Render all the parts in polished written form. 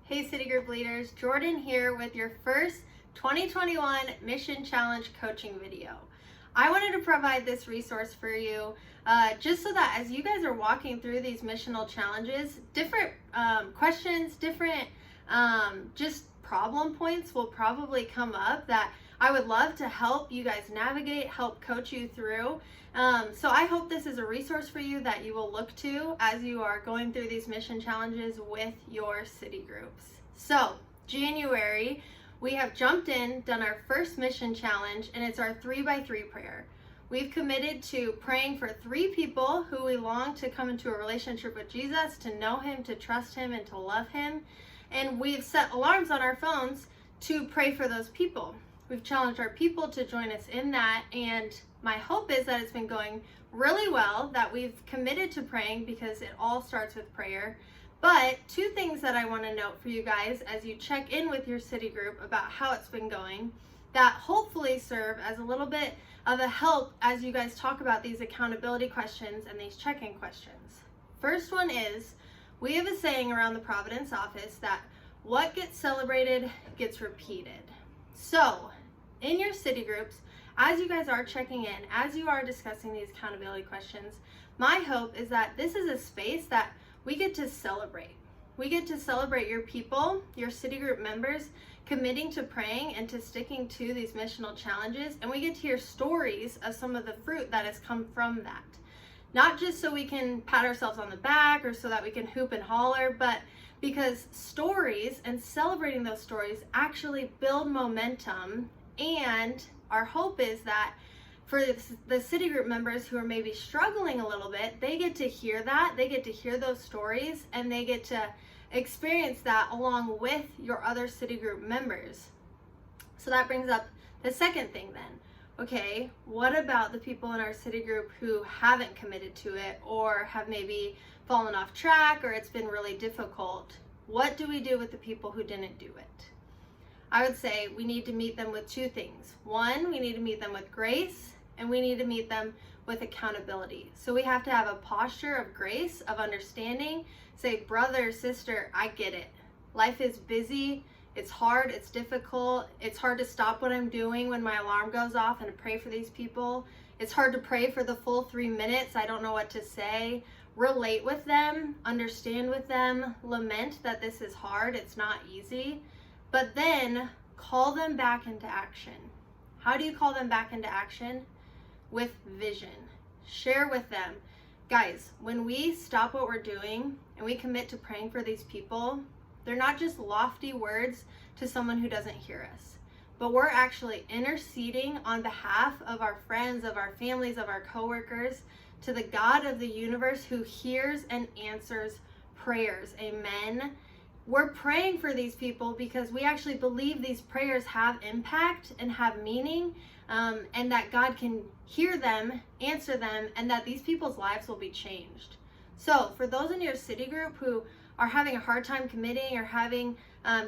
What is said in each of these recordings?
Hey City Group leaders, Jordan here with your first 2021 Mission Challenge coaching video. I wanted to provide this resource for you just so that as you guys are walking through these missional challenges, different questions, different just problem points will probably come up that I would love to help you guys navigate, help coach you through. So I hope this is a resource for you that you will look to as you are going through these mission challenges with your city groups. So January, we have jumped in, done our first mission challenge, and it's our 3x3 prayer. We've committed to praying for 3 people who we long to come into a relationship with Jesus, to know him, to trust him, and to love him. And we've set alarms on our phones to pray for those people. We've challenged our people to join us in that, and my hope is that it's been going really well, that we've committed to praying because it all starts with prayer. But 2 things that I want to note for you guys as you check in with your city group about how it's been going that hopefully serve as a little bit of a help as you guys talk about these accountability questions and these check-in questions. First one is, we have a saying around the Providence office that what gets celebrated gets repeated. So in your city groups, as you guys are checking in, as you are discussing these accountability questions, my hope is that this is a space that we get to celebrate. We get to celebrate your people, your city group members, committing to praying and to sticking to these missional challenges, and we get to hear stories of some of the fruit that has come from that. Not just so we can pat ourselves on the back or so that we can hoop and holler, but because stories and celebrating those stories actually build momentum. And our hope is that for the city group members who are maybe struggling a little bit, they get to hear that, they get to hear those stories, and they get to experience that along with your other city group members. So that brings up the second thing then. Okay, what about the people in our city group who haven't committed to it or have maybe fallen off track or it's been really difficult? What do we do with the people who didn't do it? I would say we need to meet them with 2 things. One, we need to meet them with grace, and we need to meet them with accountability. So we have to have a posture of grace, of understanding, say, brother, sister, I get it. Life is busy. It's hard, it's difficult, it's hard to stop what I'm doing when my alarm goes off and to pray for these people. It's hard to pray for the full 3 minutes. I don't know what to say. Relate with them, understand with them, lament that this is hard, it's not easy, but then call them back into action. How do you call them back into action? With vision. Share with them. Guys, when we stop what we're doing and we commit to praying for these people, they're not just lofty words to someone who doesn't hear us, but we're actually interceding on behalf of our friends, of our families, of our coworkers, to the God of the universe who hears and answers prayers. Amen. We're praying for these people because we actually believe these prayers have impact and have meaning, and that God can hear them, answer them, and that these people's lives will be changed. So for those in your city group who are having a hard time committing or having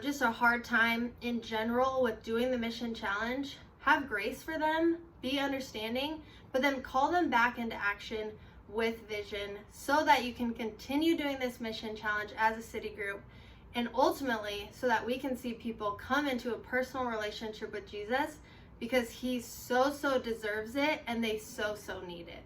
just a hard time in general with doing the mission challenge, have grace for them, be understanding, but then call them back into action with vision so that you can continue doing this mission challenge as a city group, and ultimately so that we can see people come into a personal relationship with Jesus because he so deserves it and they so need it.